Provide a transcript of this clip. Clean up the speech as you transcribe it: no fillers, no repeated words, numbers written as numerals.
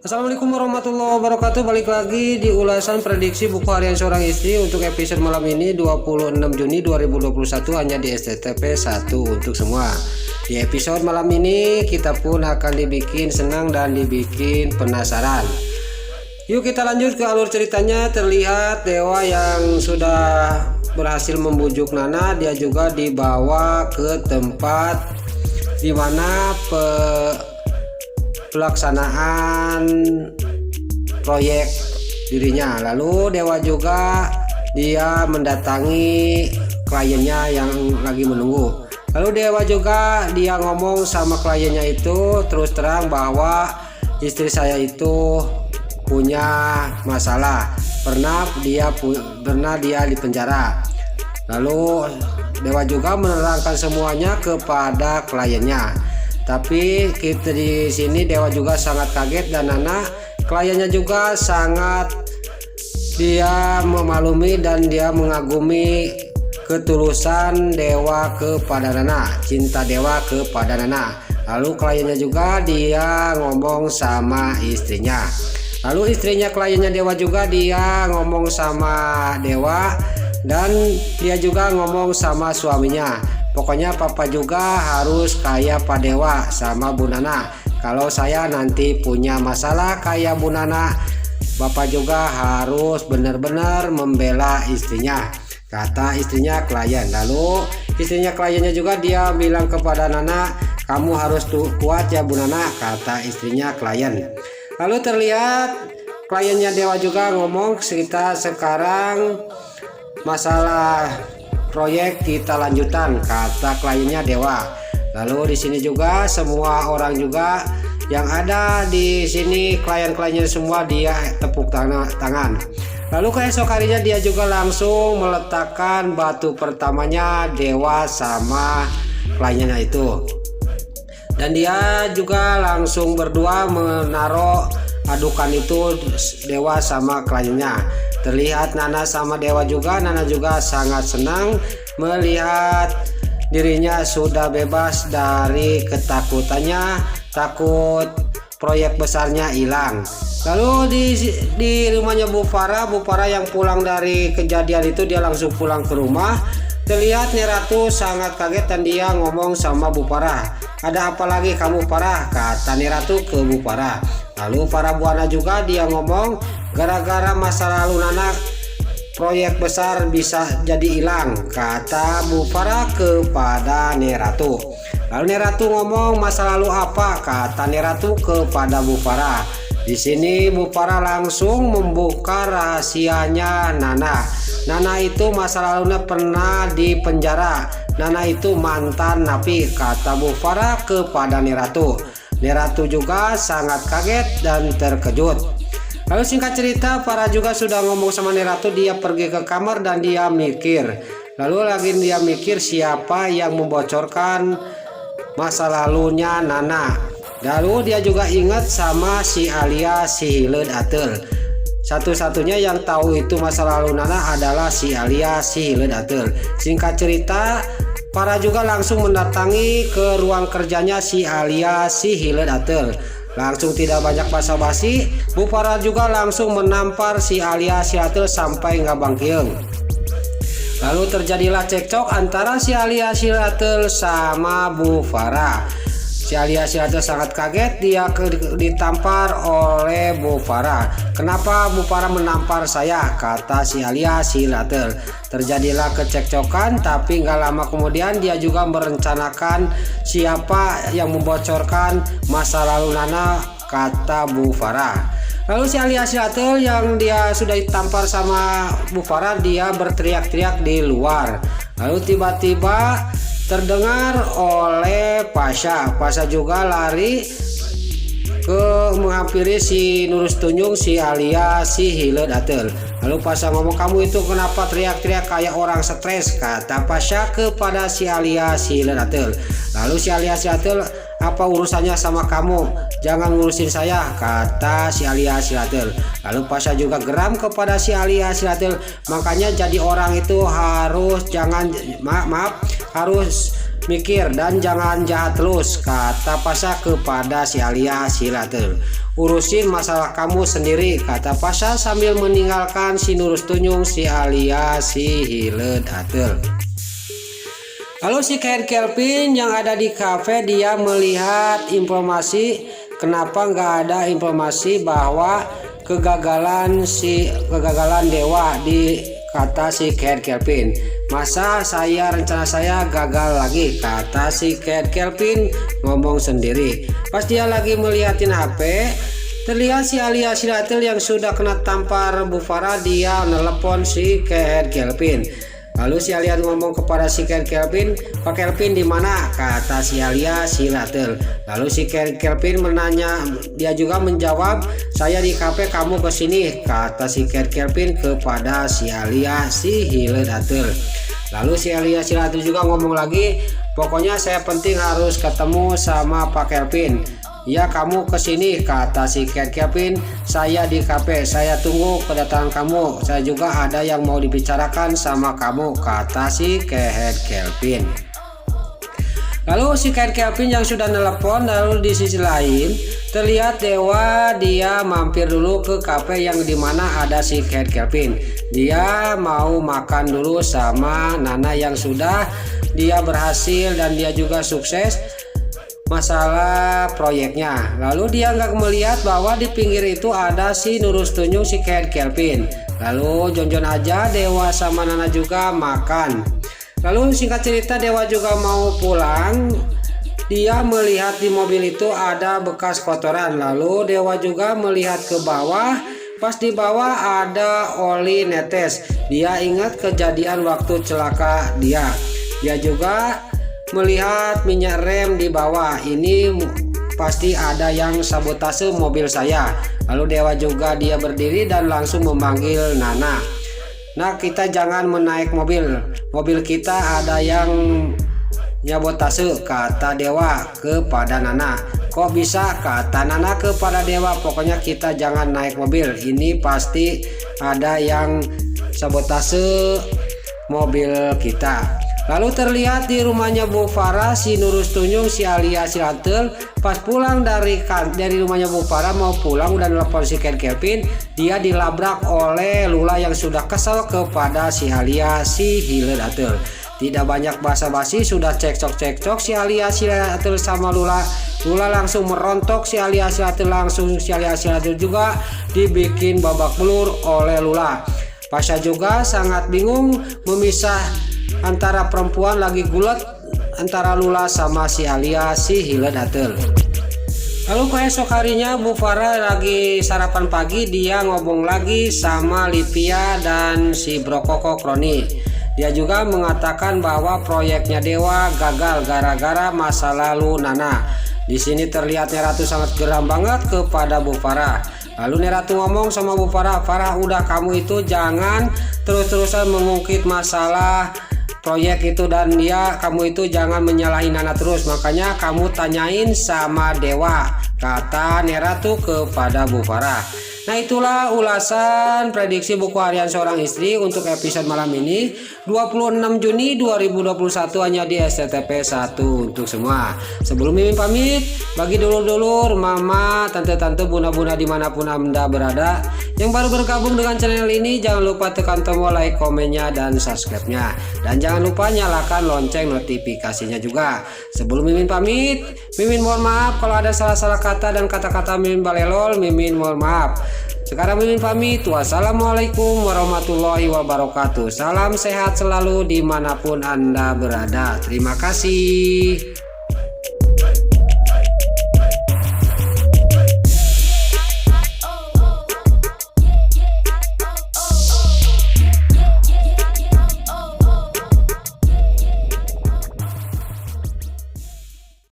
Assalamualaikum warahmatullahi wabarakatuh. Balik lagi di ulasan prediksi buku harian seorang istri untuk episode malam ini 26 Juni 2021 hanya di STTP 1 untuk semua. Di episode malam ini kita pun akan dibikin senang dan dibikin penasaran. Yuk kita lanjut ke alur ceritanya. Terlihat Dewa yang sudah berhasil membujuk Nana, dia juga dibawa ke tempat dimana pelaksanaan proyek dirinya. Lalu Dewa juga dia mendatangi kliennya yang lagi menunggu. Lalu Dewa juga dia ngomong sama kliennya itu terus terang bahwa istri saya itu punya masalah, pernah dia di penjara. Lalu Dewa juga menerangkan semuanya kepada kliennya. Tapi kita di sini Dewa juga sangat kaget dan Nana kliennya juga sangat dia memaklumi dan dia mengagumi ketulusan Dewa kepada Nana, cinta Dewa kepada Nana. Lalu kliennya juga dia ngomong sama istrinya. Lalu istrinya kliennya Dewa juga dia ngomong sama Dewa dan dia juga ngomong sama suaminya. Pokoknya papa juga harus kayak Pak Dewa sama Bu Nana. Kalau saya nanti punya masalah kayak Bu Nana, bapak juga harus benar-benar membela istrinya, kata istrinya klien. Lalu istrinya kliennya juga dia bilang kepada Nana, kamu harus kuat ya Bu Nana, kata istrinya klien. Lalu terlihat kliennya Dewa juga ngomong, kita sekarang masalah proyek kita lanjutan, kata kliennya Dewa. Lalu di sini juga semua orang juga yang ada di sini klien-kliennya semua dia tepuk tangan. Lalu keesok harinya dia juga langsung meletakkan batu pertamanya Dewa sama kliennya itu. Dan dia juga langsung berdua menaruh adukan itu Dewa sama kliennya. Terlihat Nana sama Dewa juga, Nana juga sangat senang melihat dirinya sudah bebas dari ketakutannya, takut proyek besarnya hilang. Lalu di rumahnya Bu Farah yang pulang dari kejadian itu dia langsung pulang ke rumah. Terlihat Neratu sangat kaget dan dia ngomong sama Bu Farah, ada apa lagi kamu Farah, kata Neratu ke Bu Farah. Lalu Farah Buana juga dia ngomong, gara-gara masa lalu Nana proyek besar bisa jadi hilang, kata Bu Farah kepada Neratu. Lalu Neratu ngomong, masa lalu apa, kata Neratu kepada Bu Farah. Di sini Bu Farah langsung membuka rahasianya Nana. Nana itu masa lalunya pernah di penjara. Nana itu mantan napi, kata Bu Farah kepada Neratu. Neratu juga sangat kaget dan terkejut. Lalu singkat cerita, Farah juga sudah ngomong sama Neratu, dia pergi ke kamar dan dia mikir. Lalu lagi dia mikir siapa yang membocorkan masa lalunya Nana. Lalu dia juga ingat sama si Alia si Hileud Ateul. Satu-satunya yang tahu itu masa lalu Nana adalah si Alia si Hileud Ateul. Singkat cerita, Farah juga langsung mendatangi ke ruang kerjanya si Alia si Hileud Ateul. Langsung tidak banyak basa-basi, Bu Farah juga langsung menampar si Alia si Ateul sampai nggak bangkieng. Lalu terjadilah cekcok antara si Alia si Ateul sama Bu Farah. Si Alia si Ateul sangat kaget, dia ditampar oleh Bu Farah. Kenapa Bu Farah menampar saya, kata si Alia si Ateul. Terjadilah kecekcokan, tapi nggak lama kemudian dia juga merencanakan siapa yang membocorkan masa lalu Nana, kata Bu Farah. Lalu si Alia si Ateul yang dia sudah ditampar sama Bu Farah, dia berteriak-teriak di luar. Lalu tiba-tiba terdengar oleh Pasha. Pasha juga lari ke menghampiri si Nurus Tunjung, si Alia si Hileud Ateul. Lalu Pasha ngomong, kamu itu kenapa teriak-teriak kayak orang stres, kata Pasha kepada si Alia si Hileud Ateul. Lalu si Alia si Ateul, apa urusannya sama kamu, jangan ngurusin saya, kata si Alia si Ateul. Lalu Pasha juga geram kepada si Alia si Ateul, makanya jadi orang itu harus harus mikir dan jangan jahat terus, kata Pasha kepada si Alia si Latel. Urusin masalah kamu sendiri, kata Pasha sambil meninggalkan si Nurus Tunyung, si Alia si Hiledatel. Lalu si Kelvin yang ada di kafe, dia melihat informasi, kenapa nggak ada informasi bahwa kegagalan Dewa, di kata si Kelvin. Masa rencana saya gagal lagi, kata si Kelvin ngomong sendiri. Pas dia lagi melihatin HP, terlihat si Alia si Latel yang sudah kena tampar Bu Farah. Dia nelpon si Kelvin. Lalu si Alia ngomong kepada si Kelvin, Pak Kelvin di mana? Kata si Alia si Latel. Lalu si Kelvin menanya, dia juga menjawab, saya di kafe, kamu kesini, kata si Kelvin kepada si Alia si Hiledatel. Lalu si Alia si Latel juga ngomong lagi, pokoknya saya penting harus ketemu sama Pak Kelvin. Ya kamu kesini, kata si Kelvin, saya di kafe, saya tunggu kedatangan kamu, saya juga ada yang mau dibicarakan sama kamu, kata si Kelvin. Lalu si Kelvin yang sudah nelpon, lalu di sisi lain terlihat Dewa, dia mampir dulu ke kafe yang dimana ada si Kelvin. Dia mau makan dulu sama Nana yang sudah dia berhasil dan dia juga sukses masalah proyeknya. Lalu dia nggak melihat bahwa di pinggir itu ada si Nurus Tunyung, si Kelvin. Lalu jonjon aja Dewa sama Nana juga makan. Lalu singkat cerita Dewa juga mau pulang. Dia melihat di mobil itu ada bekas kotoran. Lalu Dewa juga melihat ke bawah. Pas di bawah ada oli netes. Dia ingat kejadian waktu celaka dia. Dia juga melihat minyak rem di bawah. Ini pasti ada yang sabotase mobil saya. Lalu Dewa juga dia berdiri dan langsung memanggil Nana. Nah, kita jangan menaik mobil kita ada yang nyabotase, kata Dewa kepada Nana. Kok bisa, kata Nana kepada Dewa, pokoknya kita jangan naik mobil, ini pasti ada yang sabotase mobil kita. Lalu terlihat di rumahnya Bu Farah, si Nurus Tunyung, si Alia si Latel pas pulang dari rumahnya Bu Farah mau pulang, udah nelfon si Kelvin. Dia dilabrak oleh Lula yang sudah kesal kepada si Alia si Hiledatel. Tidak banyak basa-basi, sudah cekcok si Alia si Latel sama Lula. Lula langsung merontok si Alia si Latel, langsung si Alia si Latel juga dibikin babak belur oleh Lula. Pasha juga sangat bingung memisah antara perempuan lagi gulat antara Lula sama si Alia si Hiledatel. Lalu keesok harinya Bu Farah lagi sarapan pagi, dia ngomong lagi sama Livia dan si Brokoko Kroni. Dia juga mengatakan bahwa proyeknya Dewa gagal gara-gara masa lalu Nana. Di sini terlihat Neratu sangat geram banget kepada Bu Farah. Lalu Neratu ngomong sama Bu Farah, Farah udah kamu itu jangan terus-terusan mengungkit masalah proyek itu dan kamu itu jangan menyalahin Nana terus, makanya kamu tanyain sama Dewa, kata Neratu kepada Bu Farah. Nah, itulah ulasan prediksi buku harian seorang istri untuk episode malam ini 26 Juni 2021 hanya di SCTP 1 untuk semua. Sebelum Mimin pamit, bagi dulur-dulur, mama, tante-tante, bunda-bunda dimanapun Anda berada yang baru bergabung dengan channel ini, jangan lupa tekan tombol like, komennya, dan subscribe-nya. Dan jangan lupa nyalakan lonceng notifikasinya juga. Sebelum Mimin pamit, Mimin mohon maaf kalau ada salah-salah kata dan kata-kata Mimin balelol, Mimin mohon maaf. Sekarang Mimin pamit. Wassalamualaikum warahmatullahi wabarakatuh. Salam sehat selalu dimanapun Anda berada. Terima kasih.